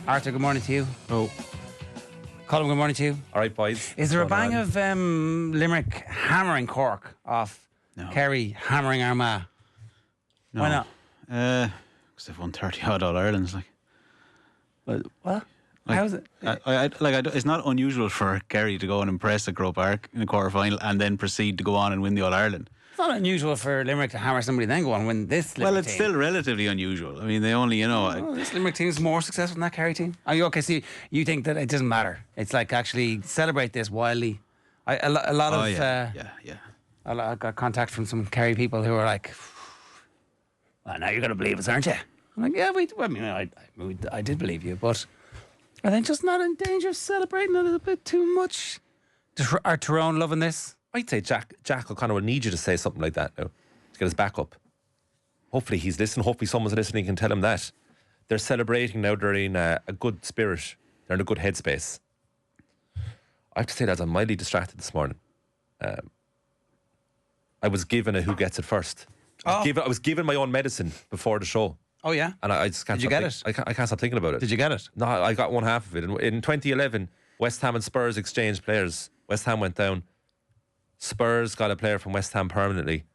Arthur, good morning to you. Oh. Colm, good morning to you. All right, boys. Is there a bang of Limerick hammering Cork off Kerry hammering Armagh? No. Why not? Because they've won 30 odd All Irelands. What? How is it? It's not unusual for Kerry to go and impress at Croke Park in the quarter final and then proceed to go on and win the All Ireland. It's not unusual for Limerick to hammer somebody and then go on and win this Limerick Well, it's still relatively unusual. I mean, they only, this Limerick team is more successful than that Kerry team. Are you okay? See, you think that it doesn't matter. It's like actually celebrate this wildly. I got contact from some Kerry people who were like, well, now you're going to believe us, aren't you? I'm like, yeah, I did believe you, but are they just not in danger of celebrating it a bit too much? Are Tyrone loving this? I'd say Jack O'Connor will need you to say something like that now to get his back up. Hopefully he's listening. Hopefully someone's listening and can tell him that. They're celebrating now. They're in a good spirit. They're in a good headspace. I have to say that I'm mildly distracted this morning. I was given a who gets it first. I was given my own medicine before the show. Oh, yeah? And I just can't Did you get it? I can't stop thinking about it. Did you get it? No, I got one half of it. In 2011, West Ham and Spurs exchanged players. West Ham went down. Spurs got a player from West Ham permanently.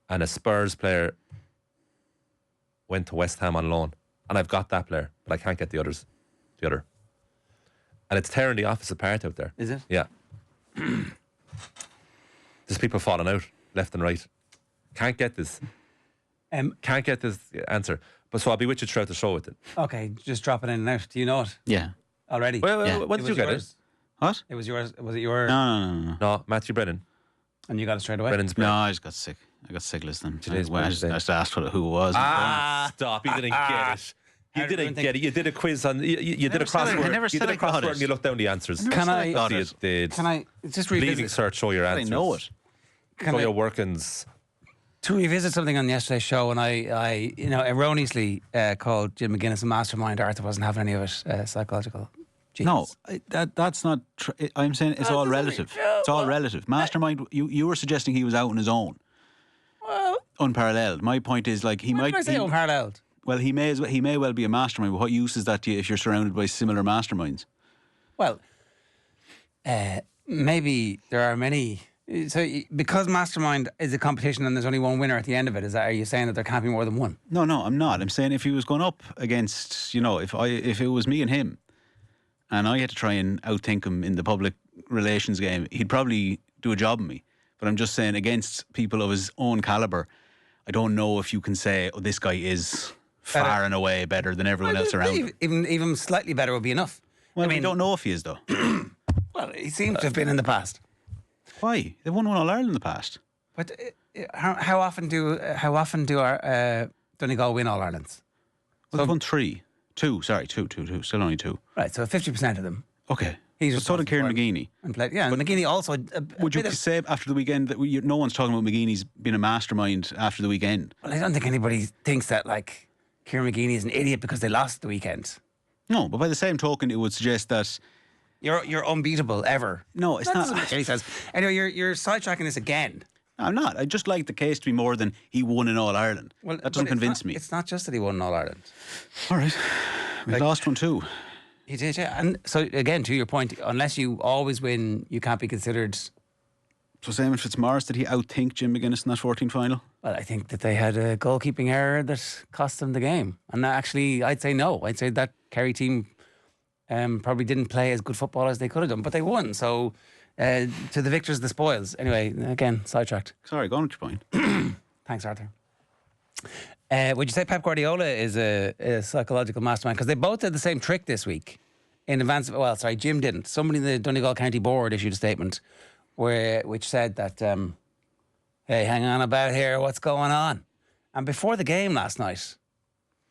And a Spurs player went to West Ham on loan. And I've got that player, but I can't get the other. And it's tearing the office apart out there. Is it? Yeah. There's people falling out left and right. Can't get this. Can't get this answer. But so I'll be with you throughout the show with it. Okay, just drop it in and out. Do you know it? Yeah. Already? Well, when did you get it? What? It was yours. Was it your? No. No, Matthew Brennan. And you got it straight away? Brennan's No, I just got sick. I got sick listening. I just asked who it was. Stop. You didn't get it. You didn't get it. You did a quiz on. You did a crossword. I never said I got it. And you looked down the answers. Can I just revisit? Leaving search, show your answers. I know it. Show your workings. To revisit something on yesterday's show, and I erroneously called Jim McInness a mastermind. Arthur wasn't having any of it. Psychological. Genius. No, that's not. I'm saying it's all relative. It's all relative. Mastermind. You were suggesting he was out on his own. Well, unparalleled. My point is he might. Did I say unparalleled? Well, he may well be a mastermind. But what use is that to you if you're surrounded by similar masterminds? Well, maybe there are many. So, because mastermind is a competition and there's only one winner at the end of it, are you saying that there can't be more than one? No, I'm not. I'm saying if he was going up against, if it was me and him, and I had to try and outthink him in the public relations game, he'd probably do a job on me. But I'm just saying, against people of his own calibre, I don't know if you can say, oh, this guy is far and away better than everyone else around him. Even slightly better would be enough. Well, we don't know if he is, though. Well, he seems to have been in the past. Why? They've won All Ireland in the past. But how often do our Donegal win All Irelands? Well, they've won two. Still only two. Right, so 50% of them. Okay. But so did Kieran McGeeney. And McGeeney also. Would you say after the weekend that no one's talking about McGeeney's being a mastermind after the weekend? Well, I don't think anybody thinks that Kieran McGeeney is an idiot because they lost the weekend. No, but by the same token, it would suggest that you're unbeatable ever. No, it's that not. Doesn't make any sense. Anyway, you're sidetracking this again. No, I'm not. I just like the case to be more than he won in All Ireland. Well, that doesn't convince me. It's not just that he won in All Ireland. All right, we lost one too. He did, yeah. And so again, to your point, unless you always win, you can't be considered. So Simon Fitzmaurice, did he outthink Jim McInness in that 14 final? Well, I think that they had a goalkeeping error that cost them the game. And actually, I'd say no. I'd say that Kerry team probably didn't play as good football as they could have done, but they won. So to the victors, the spoils. Anyway, again, sidetracked. Sorry, go on with your point. Thanks, Arthur. Would you say Pep Guardiola is a psychological mastermind? Because they both did the same trick this week in advance of, Jim didn't. Somebody in the Donegal County Board issued a statement which said that, hey, hang on about here, what's going on? And before the game last night,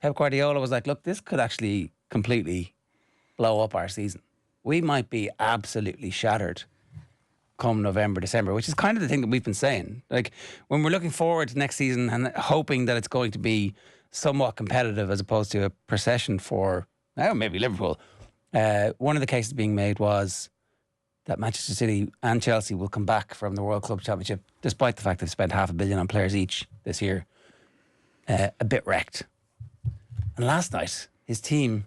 Pep Guardiola was like, look, this could actually completely blow up our season. We might be absolutely shattered come November, December, which is kind of the thing that we've been saying. Like, when we're looking forward to next season and hoping that it's going to be somewhat competitive as opposed to a procession for, maybe Liverpool, one of the cases being made was that Manchester City and Chelsea will come back from the World Club Championship, despite the fact they've spent $500 million on players each this year, a bit wrecked. And last night, his team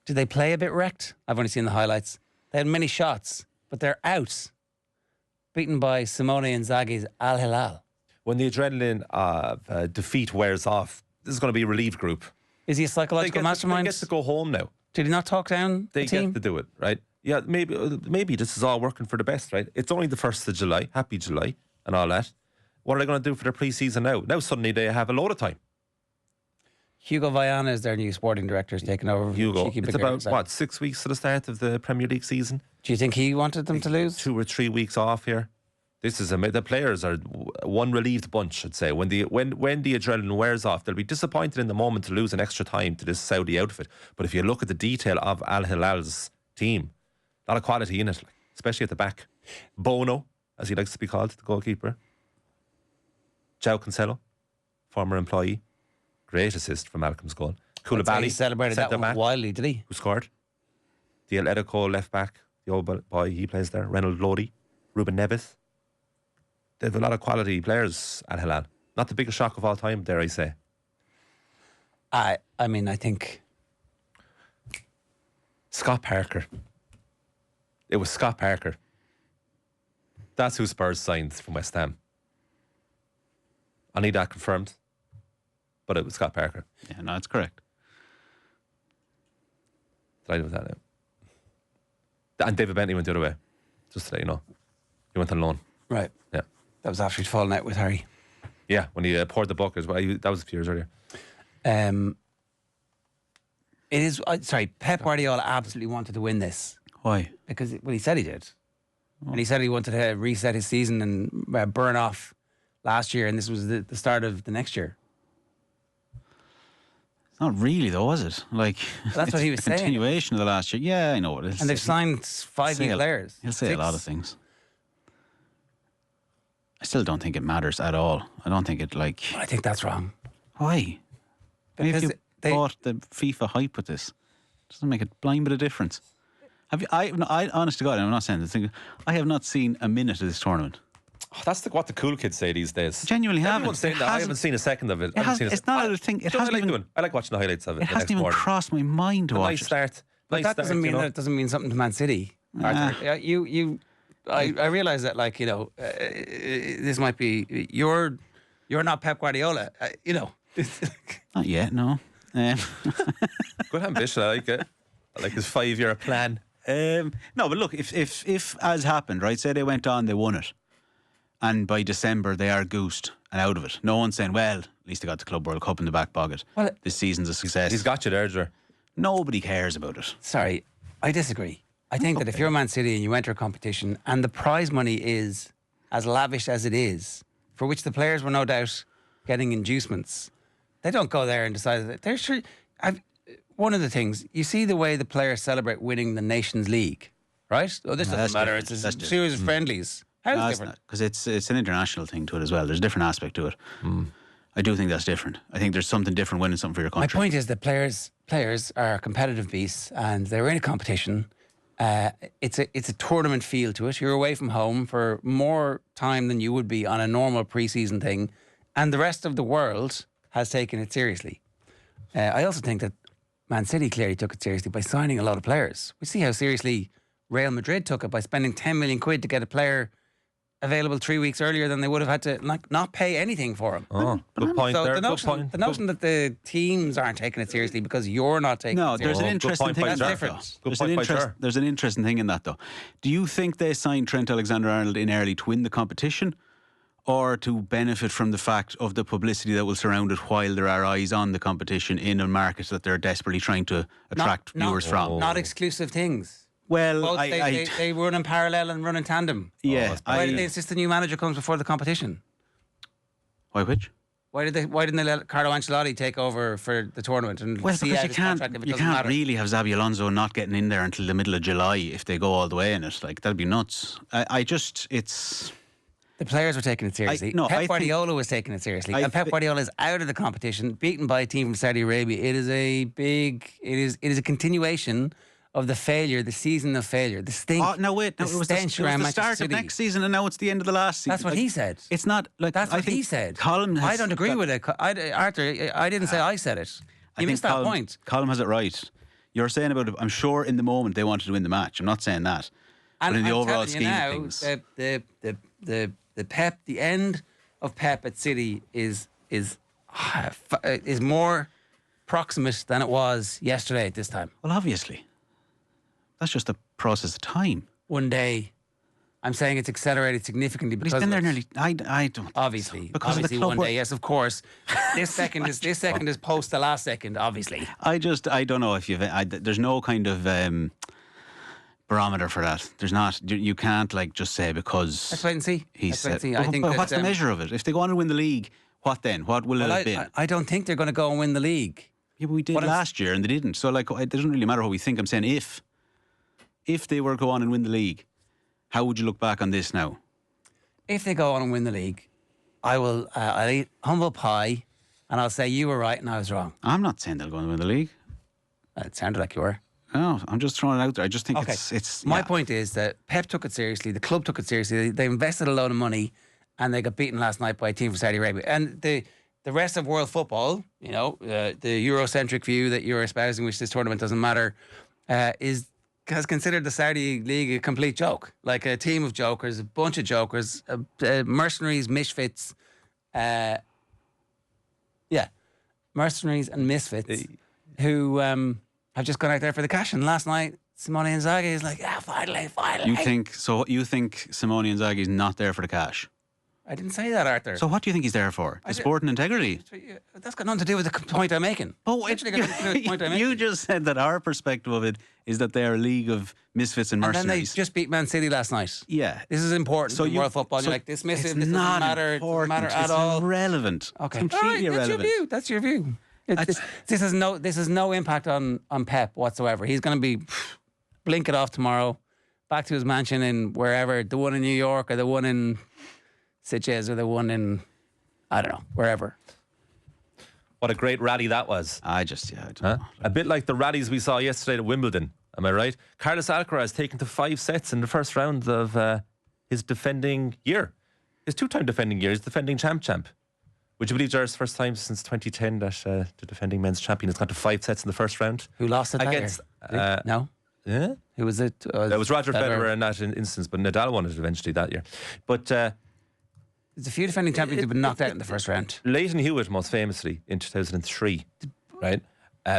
Did they play a bit wrecked? I've only seen the highlights. They had many shots, but they're out. Beaten by Simone Inzaghi's Al Hilal. When the adrenaline of defeat wears off, this is going to be a relieved group. Is he a psychological mastermind? They get to go home now. Did he not talk down They the team? get to do it, right? Yeah, maybe this is all working for the best, right? It's only the 1st of July. Happy July and all that. What are they going to do for their pre-season now? Now suddenly they have a load of time. Hugo Viana is their new sporting director. He's taken over. Hugo, Cheeky it's Bigger. about, 6 weeks to the start of the Premier League season? Do you think he wanted them to lose? 2 or 3 weeks off here. This is the players are one relieved bunch, I'd say. When the adrenaline wears off, they'll be disappointed in the moment to lose an extra time to this Saudi outfit. But if you look at the detail of Al Hilal's team, a lot of quality in it, especially at the back. Bono, as he likes to be called, the goalkeeper. João Cancelo, former employee. Great assist from Malcolm's goal. Koulibaly He celebrated that one wildly, did he? who scored. The Atletico left back, the old boy, he plays there. Reynald Lodi, Ruben Neves. They have a lot of quality players at Hilal. Not the biggest shock of all time, dare I say. I mean, I think Scott Parker. It was Scott Parker. That's who Spurs signed from West Ham. I need that confirmed. But it was Scott Parker. Yeah, no, that's correct. Delighted with that now. And David Bentley went the other way. Just to let you know. He went on loan. right. Yeah. That was after he'd fallen out with Harry. Yeah, when he poured the bucket. Well, that was a few years earlier. It is. Sorry, Pep Guardiola absolutely wanted to win this Why? because he said he did, and he said he wanted to reset his season and burn off last year, and this was the start of the next year. Not really, though, was it? Like That's what he was it's a saying. continuation of the last year. Yeah, I know what it is. And they've signed 5 new players. He'll say a lot of 6. things. I still don't think it matters at all. I don't think it like. I think that's wrong. Why? Maybe Because if you bought the FIFA hype with this, doesn't make a blind bit of difference. Have you? I honest to God, I'm not saying this thing. I have not seen a minute of this tournament. Oh, that's what the cool kids say these days. Genuinely Everyone's haven't. saying that. I haven't seen a second of it. It's not a thing. It I hasn't like even. doing. I like watching the highlights of it. It hasn't even crossed my mind to A watch nice it. start. But Nice that start, doesn't mean you know? that it doesn't mean something to Man City. Arthur. Yeah, I realise that, like, you know, this might be you're not Pep Guardiola. You know, Not yet, no. Good ambition. I like it. I like his 5-year plan. No, but look, if as happened, right? Say they went on, they won it, and by December they are goosed and out of it. No one's saying, well, at least they got the Club World Cup in the back pocket. Well, this season's a success. He's got you there, Ger. Nobody cares about it. sorry, I disagree. I think that if you're Man City and you enter a competition and the prize money is as lavish as it is, for which the players were no doubt getting inducements, they don't go there and decide that they're sure. One of the things, you see the way the players celebrate winning the Nations League, right? Oh, this No, doesn't that's matter. different. It's That's a series of friendlies. How's it different? Because it's an international thing to it as well. There's a different aspect to it. I do think that's different. I think there's something different winning something for your My country. point is that players are competitive beasts and they're in a competition. It's a tournament feel to it. You're away from home for more time than you would be on a normal pre-season thing, and the rest of the world has taken it seriously. I also think that Man City clearly took it seriously by signing a lot of players. We see how seriously Real Madrid took it by spending 10 million quid to get a player available 3 weeks earlier than they would have had to not pay anything for him. Oh, good point So there. the Good notion, point. the notion that the teams aren't taking it seriously because you're not taking No, it there's seriously. an Good interesting point thing. by That's Ger. different. Good point by Ger. There's an interesting thing in that, though. Do you think they signed Trent Alexander-Arnold in early to win the competition, or to benefit from the fact of the publicity that will surround it while there are eyes on the competition in a market that they're desperately trying to attract viewers from? Not exclusive things. Well, Both they run in parallel and run in tandem. yeah. Why did they insist the new manager comes before the competition? Why which? Why didn't they let Carlo Ancelotti take over for the tournament and Well, see because out you his can't, contract if it you doesn't can't matter? really have Xabi Alonso not getting in there until the middle of July if they go all the way in it. Like, that'd be nuts. It's... The players were taking it seriously. I Pep think- Guardiola was taking it seriously. I And Pep thi- Guardiola is out of the competition, beaten by a team from Saudi Arabia. It is a continuation of the failure, the season of failure, the stink. Oh, no, wait. No, the it was the stench around start Manchester of City. next season, and now it's the end of the last season. That's what Like, he said. It's not like... That's I what think he said. Colm has I don't agree with it. Arthur, I didn't say I said it. You missed that point. Colm has it right. You're saying about it, I'm sure in the moment they wanted to win the match. I'm not saying that. And but in the I'm overall telling scheme you now, of things. the Pep, the end of Pep at City is more proximate than it was yesterday at this time. Well, obviously. That's just a process of time. One day, I'm saying it's accelerated significantly But because he's been there of it. nearly. I don't. Obviously, think so. Because obviously of the club one work. day, yes, of course. This second is post the last second, obviously. I don't know if there's no kind of barometer for that. There's not. You can't just say because. Let's wait and see. He Let's wait and said. see. I think But what's the measure of it? If they go on and win the league, what then? What will it have been? I don't think they're going to go and win the league. Yeah, but we did last year and they didn't. So it doesn't really matter what we think. I'm saying if they were to go on and win the league, how would you look back on this now? If they go on and win the league, I will. I'll eat humble pie, and I'll say you were right and I was wrong. I'm not saying they'll go on and win the league. It sounded like you were. No, I'm just throwing it out there. I just think it's. My point is that Pep took it seriously. The club took it seriously. They invested a load of money, and they got beaten last night by a team from Saudi Arabia. And the rest of world football, the Eurocentric view that you're espousing, which this tournament doesn't matter, has considered the Saudi League a complete joke, like a team of jokers, a bunch of jokers, mercenaries, misfits, mercenaries and misfits who have just gone out there for the cash. And last night, Simone Inzaghi is like, finally. You think Simone Inzaghi is not there for the cash? I didn't say that, Arthur. So what do you think he's there for? The sport and integrity? That's got nothing to do with the point I'm making. You just said that our perspective of it is that they're a league of misfits and mercenaries. And then they just beat Man City last night. Yeah. This is important in world football. You're like, dismissive, this doesn't matter. It doesn't matter at all. It's irrelevant. Okay. Completely irrelevant. That's your view. This has no impact on Pep whatsoever. He's going to be blink it off tomorrow, back to his mansion in wherever, the one in New York or the one in Sitges or the one in, I don't know, wherever. What a great rally that was. I don't know. A bit like the rallies we saw yesterday at Wimbledon. Am I right? Carlos Alcaraz taken to 5 sets in the first round of his defending year. His 2-time defending year. He's defending champ. Would you believe Jared's first time since 2010 that the defending men's champion has gone to 5 sets in the first round? Who lost it against? No. Yeah. Who was it? It was Roger Federer in that instance, but Nadal won it eventually that year. But there's a few defending champions who've been knocked out in the first round. Leighton Hewitt, most famously, in 2003, right,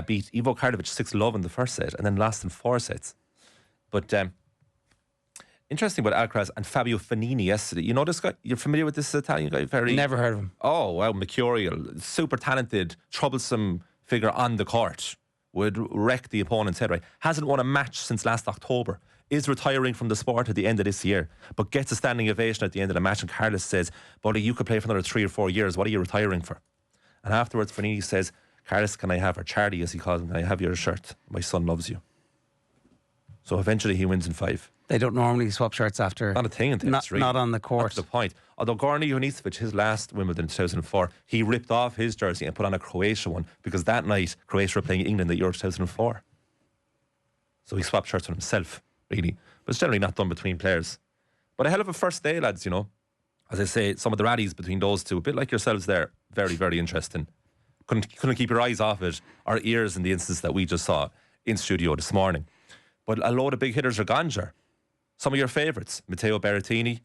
beat Ivo Karlovic 6-love in the first set and then lost in 4 sets. But interesting about Alcaraz and Fabio Fenini yesterday. You know this guy? You're familiar with this Italian guy? Never heard of him. Oh, wow, mercurial, super talented, troublesome figure on the court. Would wreck the opponent's head, right? Hasn't won a match since last October. Is retiring from the sport at the end of this year, but gets a standing ovation at the end of the match. And Carlos says, buddy, you could play for another 3 or 4 years. What are you retiring for? And afterwards, Fernini says, Carlos, can I have, or Charlie as he calls him, can I have your shirt? My son loves you. So eventually he wins in 5. They don't normally swap shirts after. Not a thing in tennis, really. Not on the court. That's the point. Although Goran Ivanisevic, his last Wimbledon in 2004, he ripped off his jersey and put on a Croatia one because that night Croatia were playing England at Euro 2004. So he swapped shirts with himself, really. But it's generally not done between players. But a hell of a first day, lads, As I say, some of the rallies between those two, a bit like yourselves there, very, very interesting. Couldn't keep your eyes off it, or ears in the instance that we just saw in studio this morning. But a load of big hitters are gone, Ger. Some of your favourites, Matteo Berrettini,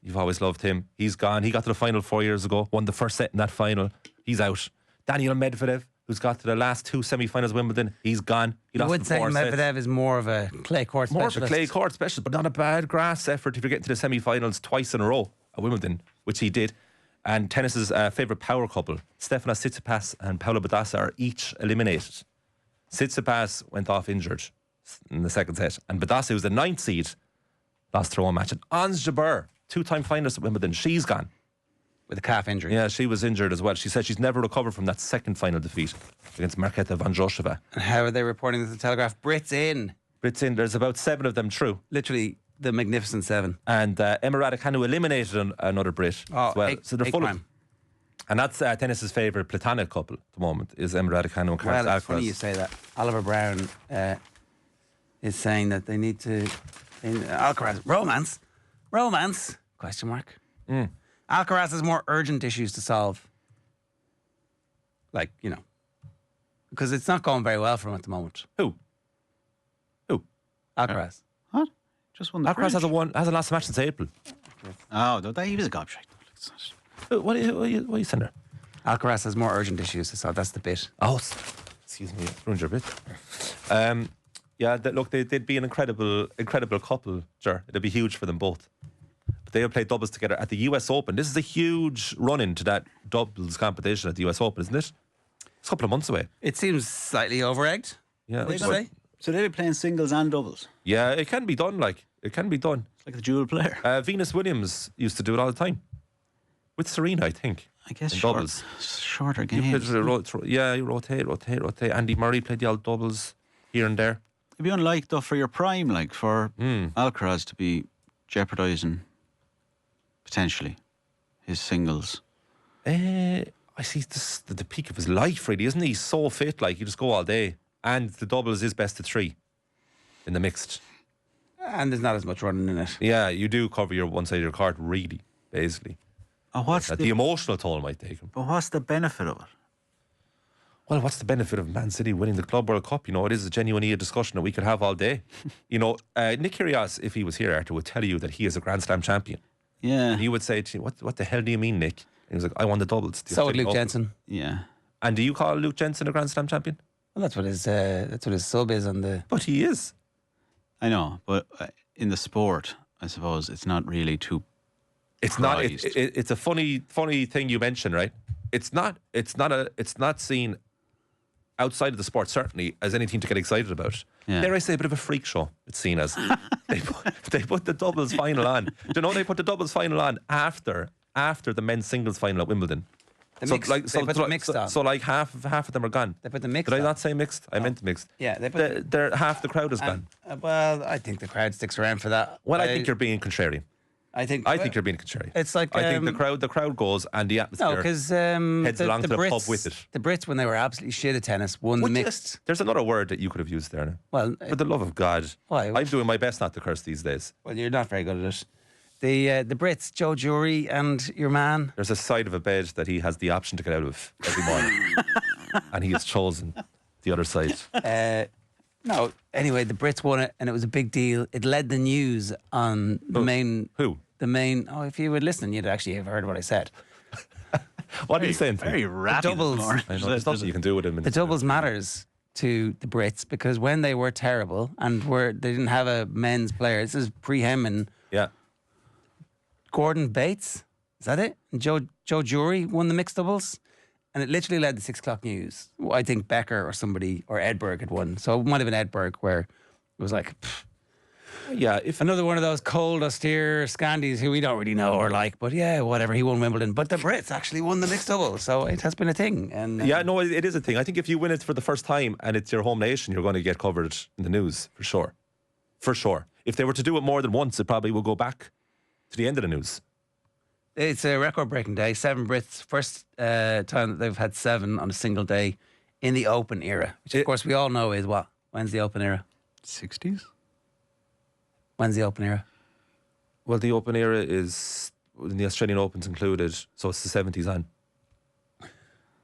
you've always loved him. He's gone. He got to the final 4 years ago, won the first set in that final. He's out. Daniel Medvedev, who's got to the last 2 semi-finals of Wimbledon, he's gone. He I would say Medvedev is more of a clay court specialist. More of a clay court specialist, but not a bad grass effort if you're getting to the semi-finals twice in a row at Wimbledon, which he did. And tennis's favourite power couple, Stefanos Tsitsipas and Paolo Badosa, are each eliminated. Tsitsipas went off injured in the second set, and Badosa, who's the 9th seed, lost her own match. And Ons Jabeur, 2-time finalist at Wimbledon, she's gone. With a calf injury. Yeah, she was injured as well. She said she's never recovered from that second final defeat against Marketa Vondrousova. And how are they reporting this in the Telegraph? Brits in. There's about 7 of them through. Literally the magnificent 7. And Emma Raducanu eliminated another Brit as well. So they're full of. And that's tennis's favourite platonic couple at the moment, is Emma Raducanu and Carlos Alcaraz. Well, it's funny you say that. Oliver Brown is saying that they need to... Alcaraz, romance? Question mark. Alcaraz has more urgent issues to solve. Because it's not going very well for him at the moment. Who? Alcaraz. What? Just won the Alcaraz French. hasn't lost a match since April. Oh, he was a gobshite. What are you saying there? Alcaraz has more urgent issues, so that's the bit. Oh, excuse me, ruined your bit. Yeah, look, they'd be an incredible couple. Sure, it'd be huge for them both. But they have played doubles together at the US Open. This is a huge run into that doubles competition at the US Open, isn't it? It's a couple of months away. It seems slightly over-egged. Yeah, Would you say? So they'll be playing singles and doubles. yeah, it can be done. It can be done. It's like the dual player. Venus Williams used to do it all the time with Serena, I think. I guess in doubles. Shorter You games. you rotate. Andy Murray played the old doubles here and there. It'd be unlike though for your prime, like for Alcaraz to be jeopardising potentially his singles. I see this the peak of his life, really, isn't he? He's so fit, like you just go all day. And the doubles is best of 3 in the mixed. And there's not as much running in it. Yeah, you do cover your one side of your court, really, basically. Oh, what's The emotional toll might take him. But what's the benefit of it? Well, what's the benefit of Man City winning the Club World Cup? It is genuinely a discussion that we could have all day. Nick Kyrgios, if he was here, Arthur, would tell you that he is a Grand Slam champion. Yeah. And he would say to you, what the hell do you mean, Nick? And he was like, I won the doubles. So would Luke Jensen. Yeah. And do you call Luke Jensen a Grand Slam champion? Well, that's what his sub is on the. But he is. I know, but in the sport, I suppose it's not really too. It's not. It's a funny thing you mentioned, right? It's not seen outside of the sport certainly as anything to get excited about. Yeah. Dare I say, a bit of a freak show. It's seen as they put the doubles final on. Do you know they put the doubles final on after the men's singles final at Wimbledon? They put the mixed on. So like half of them are gone. They put the mixed Did I on. not say mixed? I meant mixed. Yeah, they put half the crowd is gone. Well, I think the crowd sticks around for that. Well, I think you're being contrarian. I think you're being contrarian. It's like I think the crowd goes and the atmosphere. No, because heads along to the Brits, pub with it. The Brits, when they were absolutely shit at tennis, won the mixed. There's another word that you could have used there. Now. Well, for the love of God, why? I'm doing my best not to curse these days. Well, you're not very good at it. The Brits, Joe Jury and your man. There's a side of a bed that he has the option to get out of every morning, and he has chosen the other side. No, anyway, the Brits won it, and it was a big deal. It led the news on the main. Who? The main. Oh, if you were listening, you'd actually have heard what I said. What are you saying? Very rapid. doubles. I know, there's nothing you can do with him. The doubles matters to the Brits because when they were terrible and they didn't have a men's player. This is pre-Hemman. Yeah. Gordon Bates, is that it? And Joe Jury won the mixed doubles, and it literally led the 6 o'clock news. I think Becker or somebody or Edberg had won, so it might have been Edberg where it was like, Yeah, if another one of those cold, austere Scandies who we don't really know or like, but yeah, whatever. He won Wimbledon, but the Brits actually won the mixed doubles, so it has been a thing. And yeah, no, it is a thing. I think if you win it for the first time and it's your home nation, you're going to get covered in the news for sure. For sure. If they were to do it more than once, it probably will go back to the end of the news. It's a record-breaking day. 7 Brits, first time that they've had 7 on a single day in the Open era, which of course we all know is what? When's the Open era? 60s? When's the Open era? Well, the Open era is when the Australian Open's included, so it's the 70s on.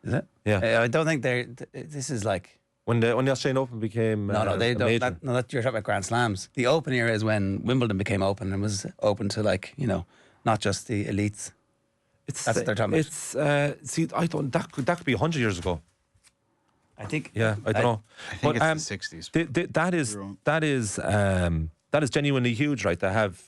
Is it? Yeah. I don't think this is like... When the Australian Open became No, they don't. major. You're talking about Grand Slams. The Open era is when Wimbledon became open and was open to not just the elites. That's what they're talking about. It's I don't. That could be 100 years ago. I think. Yeah, I don't know. I think it's the 60s. That is genuinely huge, right? To have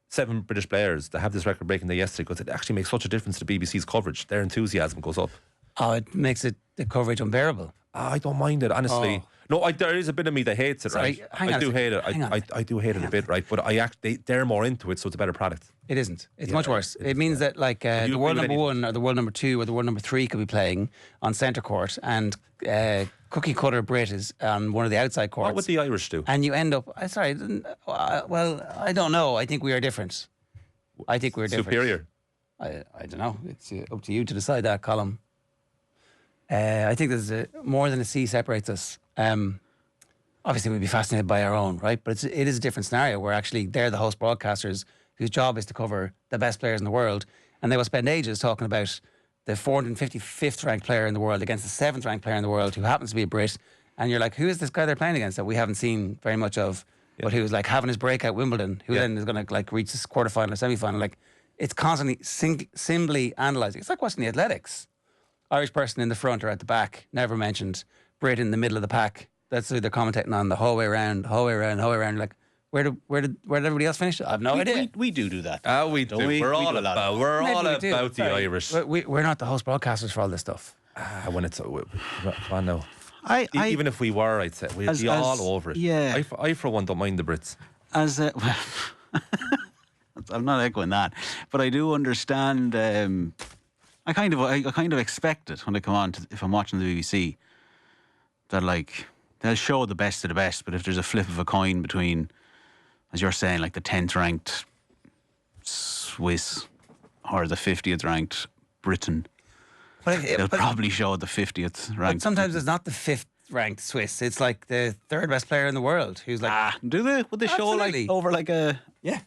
7 British players that have this record breaking day yesterday, because it actually makes such a difference to BBC's coverage. Their enthusiasm goes up. Oh, it makes the coverage unbearable. I don't mind it, honestly. Oh. No, there is a bit of me that hates it, right? I do hate it. I do hate it a bit, right? But they're more into it, so it's a better product. It isn't. It's much worse. It means that the world number 1 or the world number 2 or the world number 3 could be playing on centre court, and cookie cutter Brit is on one of the outside courts. What would the Irish do? And you end up. Well, I don't know. I think we are different. I think we're different. Superior. I don't know. It's up to you to decide that, Colm. I think there's more than a sea separates us. Obviously, we'd be fascinated by our own, right? But it is a different scenario where actually they're the host broadcasters whose job is to cover the best players in the world, and they will spend ages talking about the 455th ranked player in the world against the 7th ranked player in the world who happens to be a Brit, and you're like, who is this guy they're playing against that we haven't seen very much of? but who's like having his breakout Wimbledon, who then is going to like reach this quarterfinal or semi-final. Like it's constantly simply analysing. It's like watching the athletics. Irish person in the front or at the back, never mentioned. Brit in the middle of the pack. That's who they're commentating on the whole way around. Like, where did everybody else finish? I have no idea. We do that. We do. We're all about the Irish. We're not the host broadcasters for all this stuff. When it's I know. Even if we were, I'd say we'd be all over it. Yeah. I for one don't mind the Brits. I'm not echoing that, but I do understand. I kind of expect it when I come on if I'm watching the BBC that like they'll show the best of the best, but if there's a flip of a coin between, as you're saying, like the 10th ranked Swiss or the 50th ranked Britain, they'll probably show the 50th ranked. But sometimes it's not the 5th ranked Swiss. It's like the 3rd best player in the world who's like. Do they? Would they show like over like a? Yeah.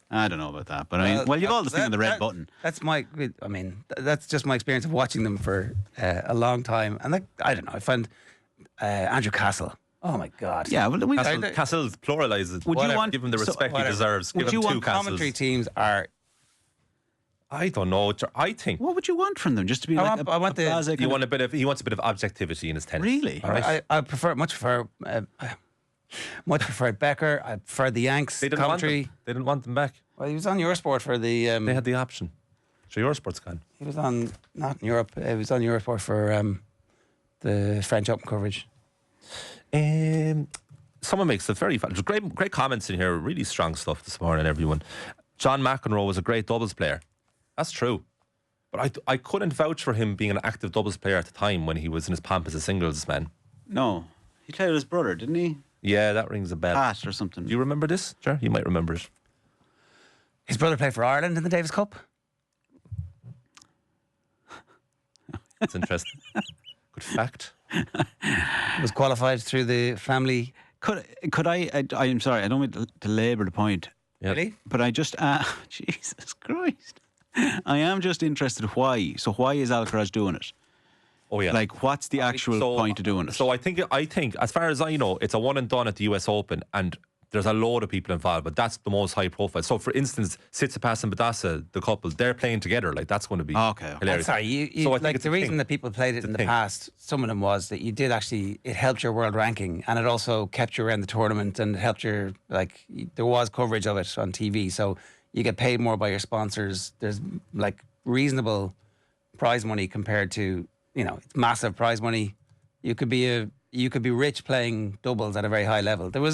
I don't know about that, but I mean, you've all the thing on the red button. That's that's just my experience of watching them for a long time, and like I don't know. I find Andrew Castle. Oh my God. Yeah, well, Castle pluralises. Would you want give him the respect he deserves? Would give you him want two Castles. commentary teams are? I don't know. I think. What would you want from them? Just to be like I want he wants a bit of objectivity in his tennis. Really? Right. I much preferred Becker. I preferred the Yanks commentary. They didn't want them back. Well, he was on Eurosport for the. They had the option. So Eurosport's gone. He was on not in Europe. He was on Eurosport for the French Open coverage. Someone makes a very there's great comments in here. Really strong stuff this morning, everyone. John McEnroe was a great doubles player. That's true. But I couldn't vouch for him being an active doubles player at the time when he was in his pomp as a singles man. No. He played with his brother, didn't he? Yeah, that rings a bell. Pat or something. Do you remember this? Sure, you might remember it. His brother played for Ireland in the Davis Cup. That's interesting. Good fact. Was qualified through the family. Could I? I'm sorry, I don't mean to labour the point. Yep. Really? But I just, Jesus Christ, I am just interested why. So why is Alcaraz doing it? Oh yeah. Like, what's the actual point of doing it? So I think, as far as I know, it's a one and done at the US Open, and there's a load of people involved, but that's the most high profile. So, for instance, Tsitsipas and Badasa, the couple, they're playing together. Like, that's going to be hilarious. Sorry, So I think like it's the a reason thing. that people played it in the past, some of them was that you did actually, it helped your world ranking, and it also kept you around the tournament and helped your, like, there was coverage of it on TV, so you get paid more by your sponsors. There's like reasonable prize money compared to, it's massive prize money. You could be rich playing doubles at a very high level. There was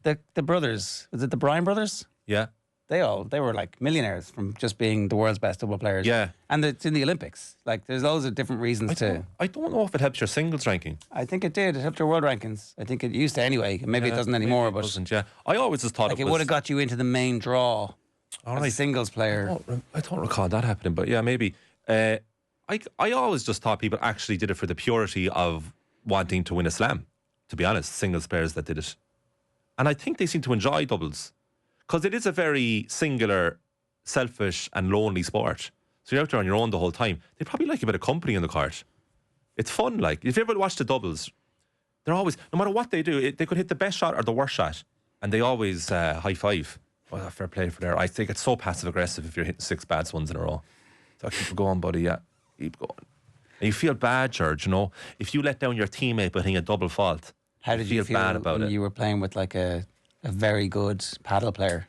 the brothers, was it the Bryan brothers? Yeah. They were like millionaires from just being the world's best double players. Yeah. And it's in the Olympics. Like, there's loads of different reasons I don't know if it helps your singles ranking. I think it did. It helped your world rankings. I think it used to anyway. Maybe it doesn't anymore, but doesn't, yeah. I always just thought like it would have got you into the main draw as a singles player. I don't recall that happening, but yeah, maybe. I always just thought people actually did it for the purity of wanting to win a slam, to be honest, singles players that did it. And I think they seem to enjoy doubles because it is a very singular, selfish and lonely sport. So you're out there on your own the whole time. They probably like a bit of company in the court. It's fun. Like, if you ever watch the doubles, they're always, no matter what they do, they could hit the best shot or the worst shot, and they always high five. Well, fair play for there. I think it's so passive aggressive if you're hitting 6 bad ones in a row. So keep going, buddy. Yeah, keep going. And you feel bad, George. If you let down your teammate by hitting a double fault. How did you feel bad about when it? you were playing with like a very good paddle player?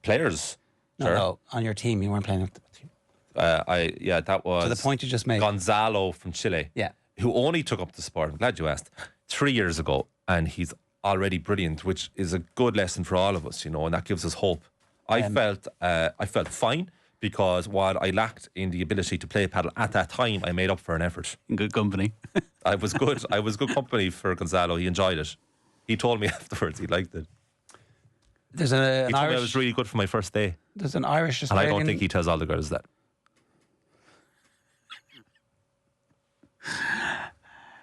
Players? No, on your team. You weren't playing with the team. That was... To the point you just made. Gonzalo from Chile. Yeah. Who only took up the sport, I'm glad you asked, 3 years ago. And he's already brilliant, which is a good lesson for all of us, and that gives us hope. I felt fine because while I lacked in the ability to play paddle at that time, I made up for an effort. In good company. I was good. I was good company for Gonzalo. He enjoyed it. He told me afterwards he liked it. There's He told me I was really good for my first day. There's an Irish And Australian. I don't think he tells all the girls that.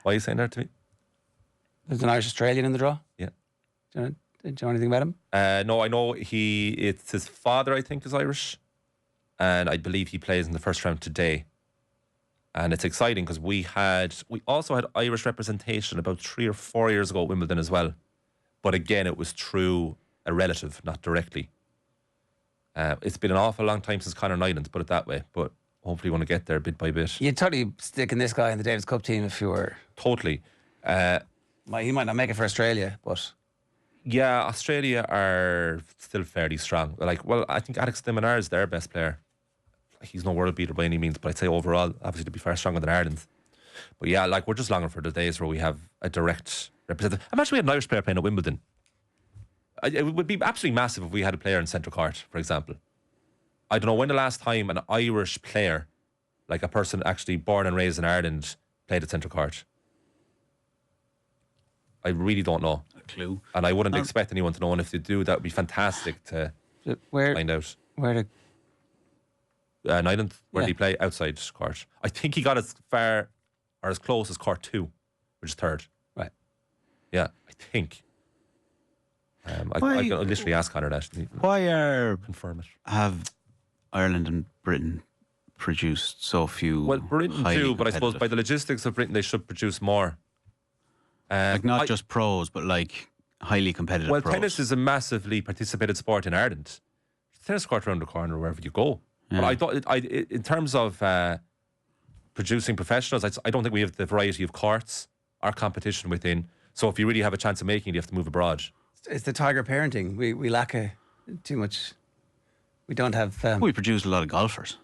Why are you saying that to me? There's an Irish Australian in the draw. Yeah. Do you know anything about him? No, I know it's his father, I think, is Irish. And I believe he plays in the first round today. And it's exciting because we also had Irish representation about 3 or 4 years ago at Wimbledon as well. But again, it was through a relative, not directly. It's been an awful long time since Conor Nyland, put it that way. But hopefully, want to get there bit by bit. You'd totally stick in this guy in the Davis Cup team if you were. Totally. He might not make it for Australia, but. Yeah, Australia are still fairly strong. I think Alex de Minaur is their best player. He's no world beater by any means, but I'd say overall, obviously, to be far stronger than Ireland. But yeah, we're just longing for the days where we have a direct representative. Imagine we had an Irish player playing at Wimbledon. It would be absolutely massive if we had a player in centre court, for example. I don't know when the last time an Irish player, like a person actually born and raised in Ireland, played at centre court. I really don't know. A clue. And I wouldn't expect anyone to know. And if they do, that would be fantastic to find out. Where did Nyland, where did he play? Outside court. I think he got as far or as close as court 2, which is third. Right. Yeah, I think. I can literally ask Conor that. Why Confirm it. have Ireland and Britain produced so few? Well, Britain highly too, but I suppose competitive? by the logistics of Britain, they should produce more. Not just pros, but highly competitive. Well, pros. tennis is a massively participated sport in Ireland. Tennis court around the corner wherever you go. Yeah. But I thought, in terms of producing professionals, I don't think we have the variety of courts or competition within. So if you really have a chance of making it, you have to move abroad. It's the tiger parenting. We lack too much. We don't have. We produce a lot of golfers.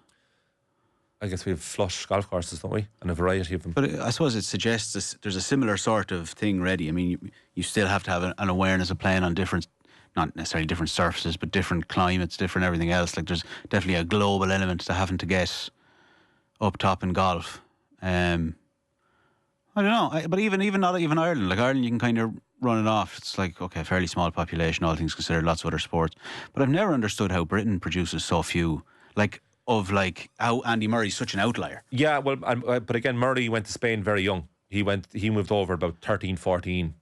I guess we have flush golf courses, don't we? And a variety of them. But I suppose it suggests there's a similar sort of thing ready. I mean, you still have to have an awareness of playing on different, not necessarily different surfaces, but different climates, different everything else. There's definitely a global element to having to get up top in golf. I don't know, but even not even Ireland. Ireland, you can kind of run it off. It's okay, fairly small population, all things considered, lots of other sports. But I've never understood how Britain produces so few. How Andy Murray's such an outlier. Yeah, well, but again, Murray went to Spain very young. He moved over about 13, 14,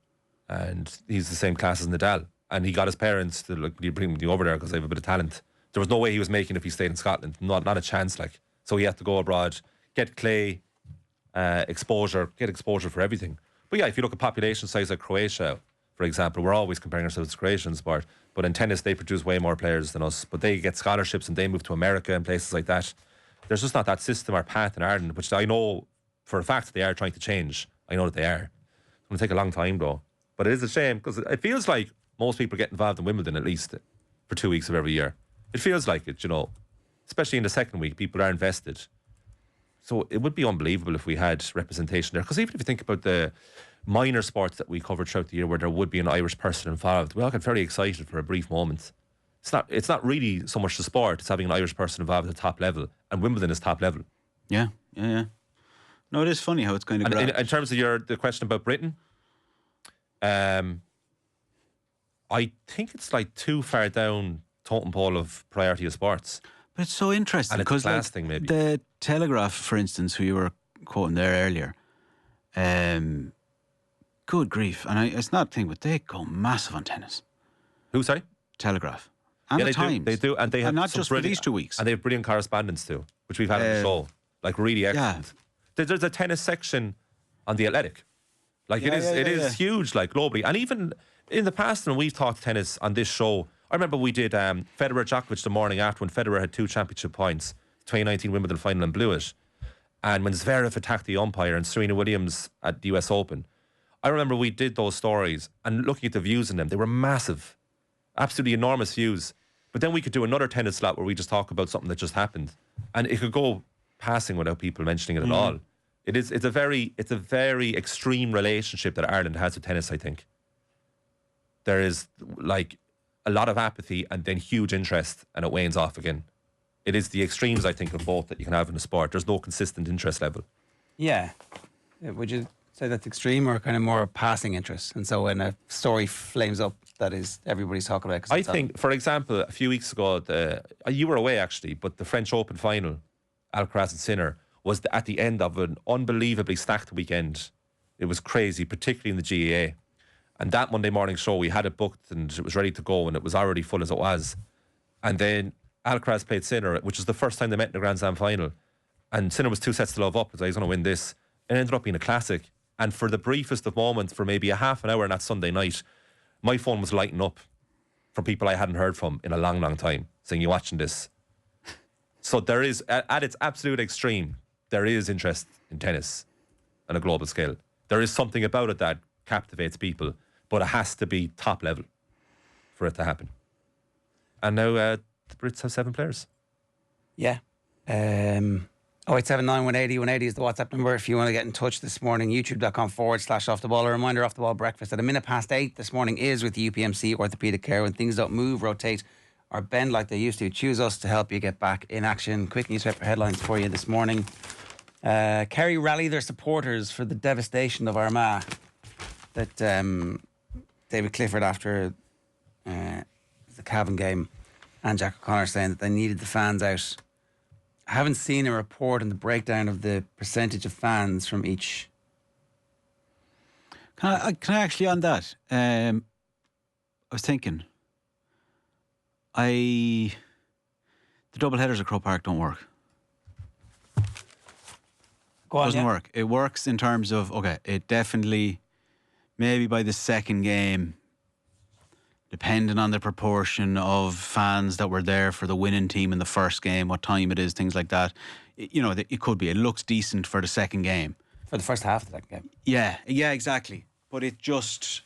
and he's the same class as Nadal. And he got his parents to bring me over there because they have a bit of talent. There was no way he was making if he stayed in Scotland. Not a chance. So he had to go abroad, get clay exposure, get exposure for everything. But yeah, if you look at population size like Croatia, for example, we're always comparing ourselves to Croatian sport. But in tennis, they produce way more players than us. But they get scholarships and they move to America and places like that. There's just not that system or path in Ireland, which I know for a fact they are trying to change. I know that they are. It's going to take a long time, though. But it is a shame because it feels like most people get involved in Wimbledon at least for 2 weeks of every year. It feels like it, especially in the second week, people are invested. So it would be unbelievable if we had representation there. Because even if you think about the minor sports that we covered throughout the year where there would be an Irish person involved, we all get very excited for a brief moment. It's not really so much the sport, it's having an Irish person involved at the top level. And Wimbledon is top level. Yeah. No, it is funny how it's kind of... In terms of the question about Britain, I think it's too far down totem pole of priority of sports. But it's so interesting because thing, maybe. The Telegraph, for instance, who you were quoting there earlier, good grief, and it's not a thing, but they go massive on tennis. Who, sorry? Telegraph. And the Times. They do, and they have not just for these 2 weeks. And they have brilliant correspondence too, which we've had on the show. Really excellent. Yeah. There's a tennis section on The Athletic. It is huge, globally. And even in the past, when we've talked tennis on this show, I remember we did Federer Djokovic the morning after when Federer had 2 championship points, 2019 Wimbledon final, and blew it. And when Zverev attacked the umpire and Serena Williams at the US Open, I remember we did those stories and looking at the views in them, they were massive, absolutely enormous views. But then we could do another tennis slot where we just talk about something that just happened, and it could go passing without people mentioning it at all. It's a very extreme relationship that Ireland has with tennis. I think there is a lot of apathy and then huge interest, and it wanes off again. It is the extremes, I think, of both that you can have in a sport. There's no consistent interest level. Yeah. Would you say that's extreme or kind of more passing interest? And so when a story flames up, that is everybody's talking about it. I think, for example, a few weeks ago, you were away actually, but the French Open final, Alcaraz and Sinner, was at the end of an unbelievably stacked weekend. It was crazy, particularly in the GAA. And that Monday morning show, we had it booked and it was ready to go and it was already full as it was. And then Alcaraz played Sinner, which was the first time they met in the Grand Slam final. And Sinner was 2 sets to love up, because he's going to win this. It ended up being a classic. And for the briefest of moments, for maybe a half an hour on that Sunday night, My phone was lighting up from people I hadn't heard from in a long, long time, saying, "You watching this?" So there is, at its absolute extreme, there is interest in tennis on a global scale. There is something about it that captivates people, but it has to be top level for it to happen. And now the Brits have 7 players. Yeah. 0879 180 180 is the WhatsApp number if you want to get in touch this morning. YouTube.com/off the ball. A reminder, Off the Ball breakfast at 8:01 this morning is with the UPMC Orthopaedic Care. When things don't move, rotate, or bend like they used to, choose us to help you get back in action. Quick newspaper headlines for you this morning. Kerry rally their supporters for the devastation of Armagh that David Clifford after the Cavan game, and Jack O'Connor saying that they needed the fans out. I haven't seen a report on the breakdown of the percentage of fans from each. Can I actually on that? I was thinking, the double headers at Croke Park don't work. Go on, Doesn't work. It works in terms of, okay, it definitely, maybe by the second game, depending on the proportion of fans that were there for the winning team in the first game, what time it is, things like that. It could be. It looks decent for the second game. For the first half of that game. Yeah, exactly. But it just,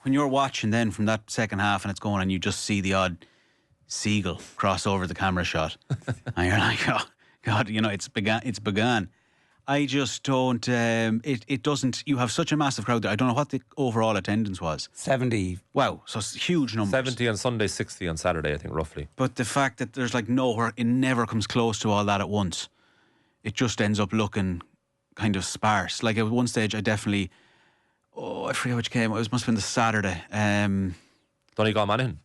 when you're watching then from that second half and it's going and you just see the odd seagull cross over the camera shot and you're like, oh, God, it's begun. I just don't, it doesn't, you have such a massive crowd there. I don't know what the overall attendance was. 70. Wow, so it's huge numbers. 70 on Sunday, 60 on Saturday, I think, roughly. But the fact that there's nowhere, it never comes close to all that at once. It just ends up looking kind of sparse. At one stage, I definitely, I forget which game, it must have been the Saturday. Donegal Manning?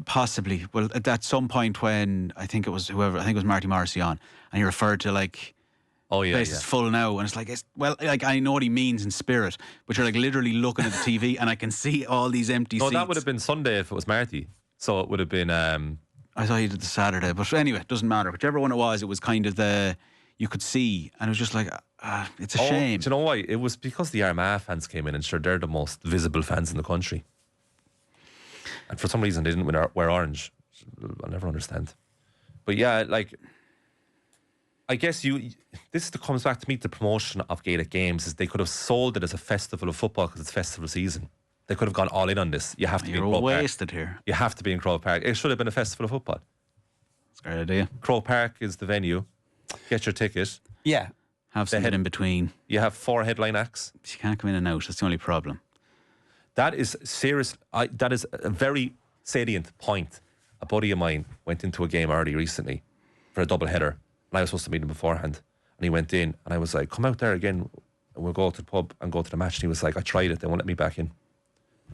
Possibly. Well, at some point when, I think it was Marty Morrissey on, and he referred to oh yeah, place is full now, and it's I know what he means in spirit, but you're literally looking at the TV and I can see all these empty seats. No, that would have been Sunday if it was Marty. So it would have been. I thought he did the Saturday, but anyway, it doesn't matter. Whichever one it was kind of you could see, and it was just it's a shame. Do you know why? It was because the Armagh fans came in, and sure, they're the most visible fans in the country, and for some reason they didn't wear orange. I'll never understand. But yeah, I guess this comes back to me, the promotion of Gaelic games is they could have sold it as a festival of football because it's festival season. They could have gone all in on this. You have to be in Croke Park. Wasted here. You have to be in Croke Park. It should have been a festival of football. That's a great idea. Croke Park is the venue. Get your ticket. Yeah. Have some in between. You have 4 headline acts. You can't come in and out. That's the only problem. That is serious. That is a very salient point. A buddy of mine went into a game early recently for a double header. And I was supposed to meet him beforehand. And he went in and I was like, come out there again and we'll go to the pub and go to the match. And he was like, I tried it. They won't let me back in.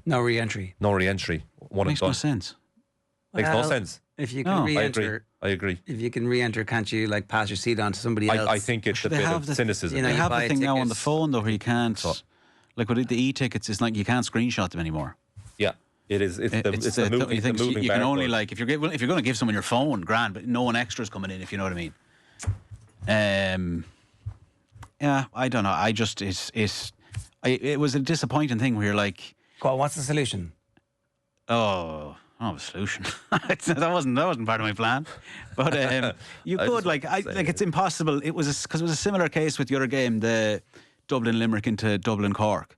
No re-entry. No re-entry. Makes no sense. Makes no sense. If you can re-enter... I agree. If you can re-enter, can't you pass your seat on to somebody else? I think it's a bit of cynicism. They have the thing now on the phone though where you can't... with the e-tickets, it's you can't screenshot them anymore. Yeah. It is. It's the moving you can only if you're going to give someone your phone, grand, but no one extra's coming in, if you know what I mean. Yeah, I don't know. I just it was a disappointing thing where you're like, go on, what's the solution? Oh, I don't have a solution. that wasn't part of my plan. But you could it's impossible. It was because it was a similar case with the other game, the Dublin Limerick into Dublin Cork,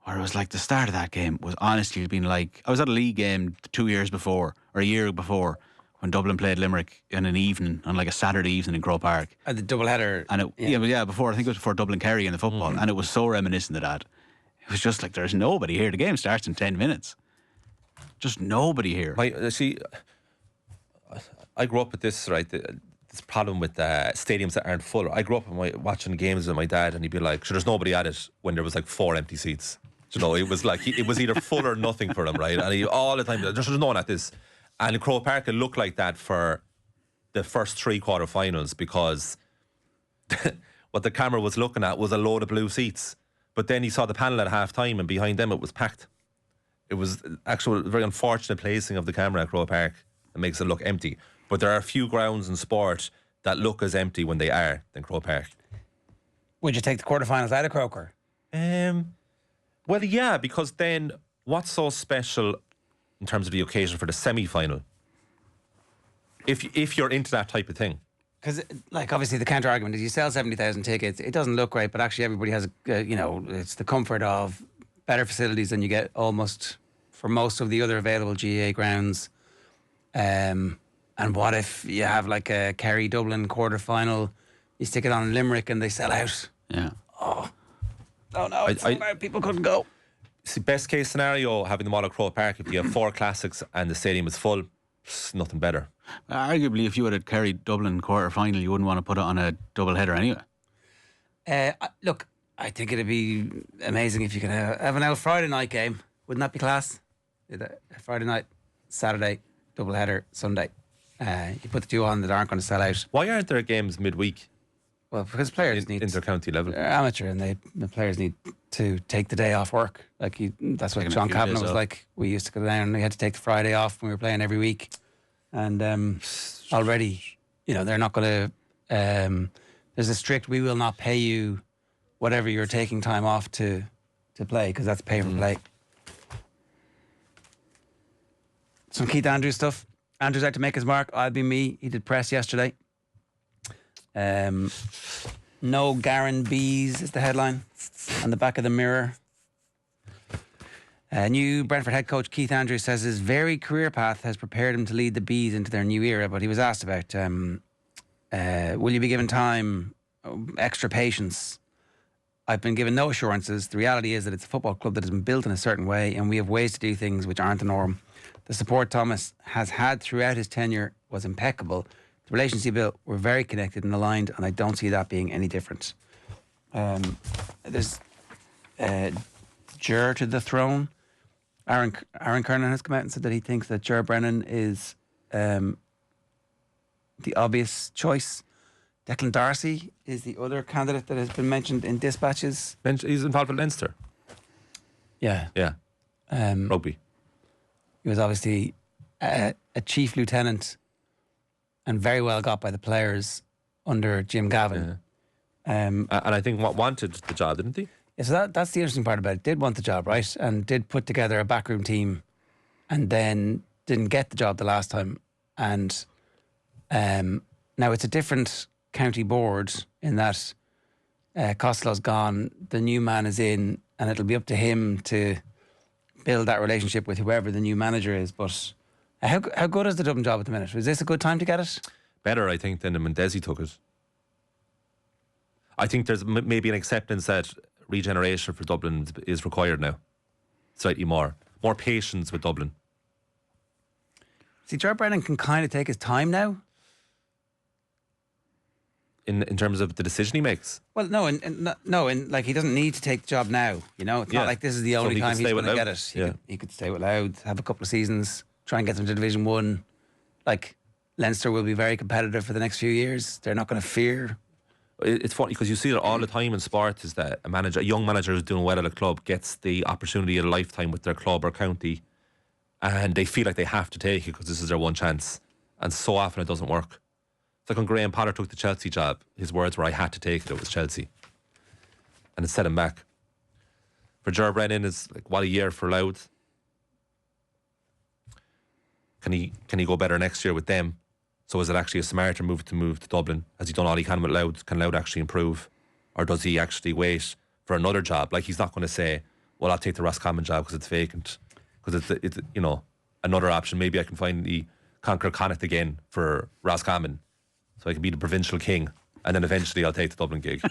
where it was the start of that game was honestly been I was at a league game 2 years before or a year before, when Dublin played Limerick in an evening, on a Saturday evening in Croke Park. At the double header. And before, I think it was before Dublin Kerry in the football. And it was so reminiscent of that. It was just there's nobody here. The game starts in 10 minutes. Just nobody here. I grew up with this, right? This problem with stadiums that aren't full. I grew up watching games with my dad, and he'd be like, sure, there's nobody at it when there was 4 empty seats. It was it was either full or nothing for him, right? And he all the time, there's no one at this. And in Croke Park, it looked like that for the first 3 quarterfinals because what the camera was looking at was a load of blue seats. But then he saw the panel at half time, and behind them it was packed. It was actually a very unfortunate placing of the camera at Croke Park that makes it look empty. But there are a few grounds in sport that look as empty when they are than Croke Park. Would you take the quarterfinals out of Croker? Well, yeah, because then what's so special in terms of the occasion for the semi-final? If you're into that type of thing. Because, like, obviously the counter argument is you sell 70,000 tickets, it doesn't look great, but actually everybody has, it's the comfort of better facilities than you get almost for most of the other available GAA grounds. And what if you have like a Kerry Dublin quarter-final, you stick it on in Limerick and they sell out? Yeah. Oh no, it's so bad, people couldn't go. See, best case scenario, having them all at Croke Park, if you have 4 classics and the stadium is full, it's nothing better. Arguably, if you had a Kerry Dublin quarter final, you wouldn't want to put it on a double header anyway. Look, I think it'd be amazing if you could have an out Friday night game. Wouldn't that be class? Friday night, Saturday, double header, Sunday. You put the 2 on that aren't going to sell out. Why aren't there games midweek? Well, because players need inter-county level. They're amateur, and the players need to take the day off work. Like that's what Sean Kavanagh was like. We used to go down and we had to take the Friday off when we were playing every week. And already, they're not going to. There's a strict. We will not pay you whatever you're taking time off to play, because that's pay for play. Some Keith Andrews stuff. Andrews out to make his mark. I'll be me. He did press yesterday. No Garin Bees is the headline on the back of the Mirror. New Brentford head coach Keith Andrews says his varied career path has prepared him to lead the Bees into their new era, but he was asked about will you be given time, extra patience? I've been given no assurances. The reality is that it's a football club that has been built in a certain way, and we have ways to do things which aren't the norm. The support Thomas has had throughout his tenure was impeccable. The relations he built were very connected and aligned, and I don't see that being any different. There's Ger to the throne. Aaron Kernan has come out and said that he thinks that Ger Brennan is the obvious choice. Declan Darcy is the other candidate that has been mentioned in dispatches. He's involved with Leinster. Yeah. Rugby. He was obviously a chief lieutenant and very well got by the players under Jim Gavin. And I think wanted the job, didn't he? Yeah, so that's the interesting part about it. Did want the job, right? And did put together a backroom team, and then didn't get the job the last time. And now it's a different county board in that Costello's gone, the new man is in, and it'll be up to him to build that relationship with whoever the new manager is. But how good is the Dublin job at the minute? Is this a good time to get it? Better, I think, than when Desi took it. I think there's maybe an acceptance that regeneration for Dublin is required now. Slightly more patience with Dublin. See, Ger Brennan can kind of take his time now. In terms of the decision he makes? Well, no, like he doesn't need to take the job now. It's not like this is the only time he's going to get it. He could stay with Louth, have a couple of seasons, try and get them to Division 1. Like, Leinster will be very competitive for the next few years. They're not going to fear. It's funny because you see it all the time in sport, is that a young manager who's doing well at a club gets the opportunity of a lifetime with their club or county, and they feel like they have to take it because this is their one chance. And so often it doesn't work. It's like when Graham Potter took the Chelsea job, his words were, I had to take it, it was Chelsea. And it set him back. For Ger Brennan, it's like, what a year for Louth. Can he go better next year with them? So is it actually a smarter move to Dublin? Has he done all he can with Louth? Can Louth actually improve? Or does he actually wait for another job? Like, he's not going to say, well, I'll take the Roscommon job because it's vacant. Because it's another option. Maybe I can finally conquer Connacht again for Roscommon, so I can be the provincial king, and then eventually I'll take the Dublin gig.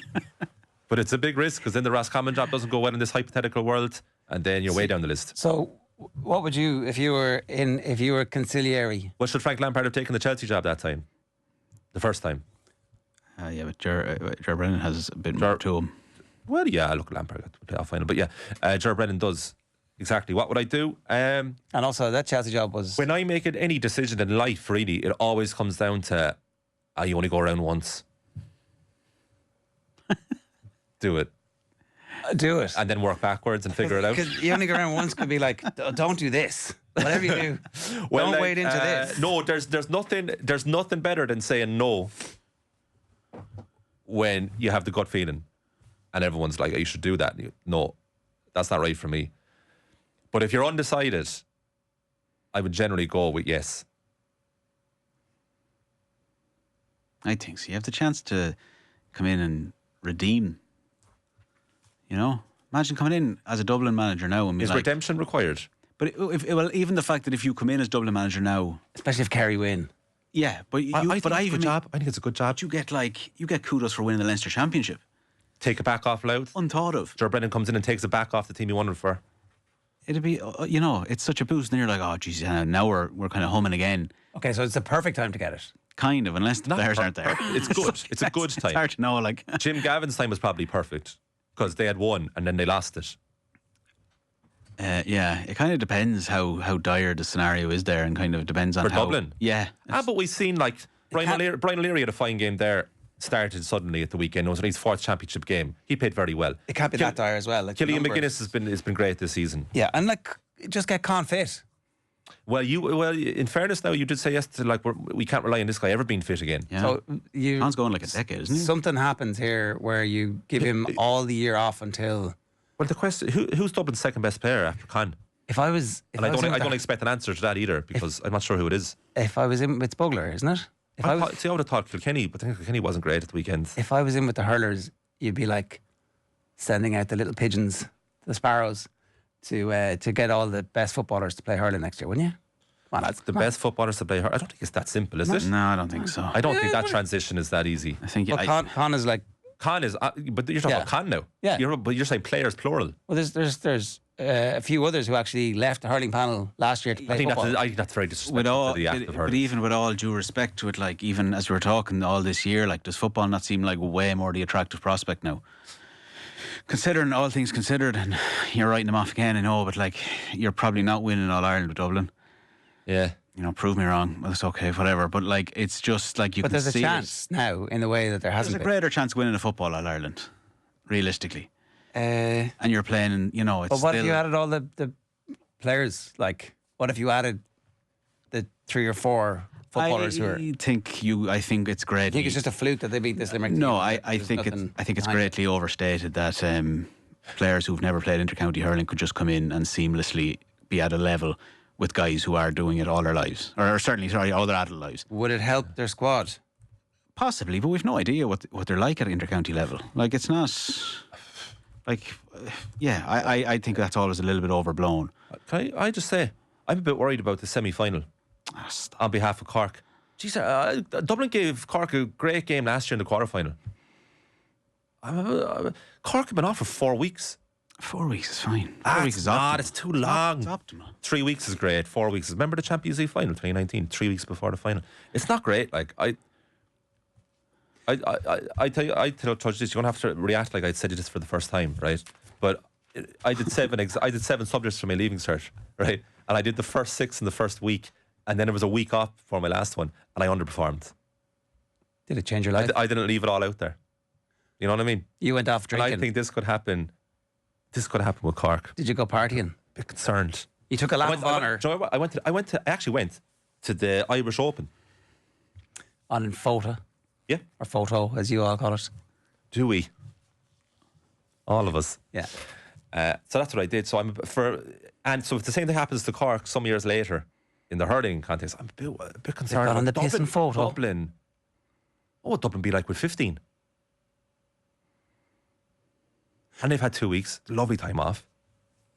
But it's a big risk, because then the Roscommon job doesn't go well in this hypothetical world, and then you're way down the list. So what would you, if you were conciliary? Well, should Frank Lampard have taken the Chelsea job that time? The first time? Yeah, but Ger Brennan has a bit more to him. Well, yeah, look, Lampard got to the playoff final. But yeah, Ger Brennan does. Exactly. What would I do? And also, that Chelsea job was... When I make any decision in life, really, it always comes down to, you only go around once. Do it. Do it. And then work backwards and figure it out. Because you only go around once could be like, don't do this. Whatever you do, don't wade into this. No, there's nothing better than saying no when you have the gut feeling and everyone's like, you should do that. No, that's not right for me. But if you're undecided, I would generally go with yes. I think so. You have the chance to come in and redeem. You know, imagine coming in as a Dublin manager now and be Is like, redemption required? But well, even the fact that if you come in as Dublin manager now, Especially if Kerry win. yeah, but I think it's a good job. I think it's a good job. You get kudos for winning the Leinster Championship. Take it back off Louth. Unthought of. Joe Brennan comes in and takes it back off the team he won it for. It'd be, it's such a boost. And you're like, oh, geez, now we're kind of humming again. Okay, so it's the perfect time to get it. Kind of, unless the players aren't there. It's good. It's a good time. It's hard to know, like. Jim Gavin's time was probably perfect because they had won and then they lost it. Yeah, it kind of depends how dire the scenario is there, and kind of depends on For how. Dublin? Yeah. But we've seen like Brian O'Leary had a fine game there. Started suddenly at the weekend. It was his fourth championship game. He played very well. It can't be that dire as well. Like Killian McInness has been great this season. Yeah, and like just get Con fit. Well, in fairness, now you did say yesterday, like we can't rely on this guy ever being fit again. Yeah. So Con's going like a decade, isn't he? Something happens here where you give him all the year off until. Well, the question: who's Dublin's second best player after Con? If I was, And I don't expect an answer to that either because I'm not sure who it is. If I was in with Bugler, isn't it? I would have thought Kilkenny, but I think Kilkenny wasn't great at the weekend. If I was in with the hurlers, you'd be like sending out the little pigeons, the sparrows, to get all the best footballers to play hurling next year, wouldn't you? Come on, lads. The best footballers to play hurling. I don't think it's that simple, is it? No, I don't think so. I don't think that transition is that easy. I think But Con is like, Con is, but you're talking about Con now. Yeah. But you're saying players plural. well, there's a few others who actually left the hurling panel last year to play football. I think that's very disrespectful to the act of hurling. But even with all due respect to it, like even as we were talking all this year, like does football not seem like way more the attractive prospect now? Considering all things considered, and you're writing them off again, I know, but like you're probably not winning All Ireland with Dublin. Yeah. You know, prove me wrong. Well, it's okay, whatever. But like, it's just like you. But can there's a see chance now in the way that there hasn't There's a been. greater chance of winning a football All Ireland, realistically. And you're playing, it's but what still, if you added all the players? Like, what if you added the 3 or 4 footballers who are? I think it's great. I think it's just a fluke that they beat this Limerick No, team. I think it's greatly overstated that players who've never played intercounty hurling could just come in and seamlessly be at a level with guys who are doing it all their lives, or certainly, all their adult lives. Would it help their squad? Possibly, but we've no idea what they're like at intercounty level. Like, it's not. Like, I think that's always a little bit overblown. Can I just say, I'm a bit worried about the semi-final on behalf of Cork. Jeez, Dublin gave Cork a great game last year in the quarter-final. Cork have been off for 4 weeks. 4 weeks is fine. 4 weeks is optimal. It's too long. It's optimal. 3 weeks is great. 4 weeks is. Remember the Champions League final 2019? 3 weeks before the final. It's not great. Like I tell Judge this, you're gonna have to react like I'd said this for the first time, right? But I did 7 subjects for my leaving cert, right? And I did the first 6 in the first week, and then there was a week off for my last one, and I underperformed. Did it change your life? I didn't leave it all out there. You know what I mean? You went off drinking. And I think this could happen. This could happen with Cork. Did you go partying? A bit concerned. You took a lap of honour. I actually went to the Irish Open. On photo. Yeah. Or photo, as you all call it. Do we? All of us. Yeah. So that's what I did. So so if the same thing happens to Cork some years later in the hurling contest, I'm a bit concerned. got on the Dublin, pissing photo. Dublin. What would Dublin be like with 15? And they've had 2 weeks, lovely time off,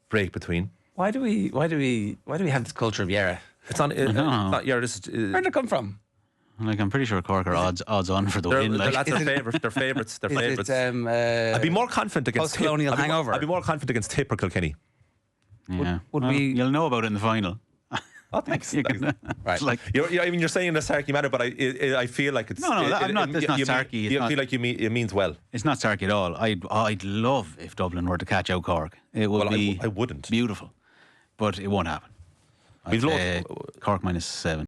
break between. Why do we have this culture of Yarra? It's not Yarra. Where did it come from? Like, I'm pretty sure Cork are odds on for the They're win. Like, They're favourites. They're favourites. I'd I'd be more confident against post-colonial hangover. I'd be more confident against Tip or Kilkenny. yeah. Would we? You'll know about it in the final. Oh, thanks. Right. Like, You're saying in a sarky manner, but I feel like it's... No, I'm not. It's not sarky. You feel like it means well. It's not sarky at all. I'd love if Dublin were to catch out Cork. It would be I wouldn't. beautiful. But it won't happen. We've I'd say Cork -7.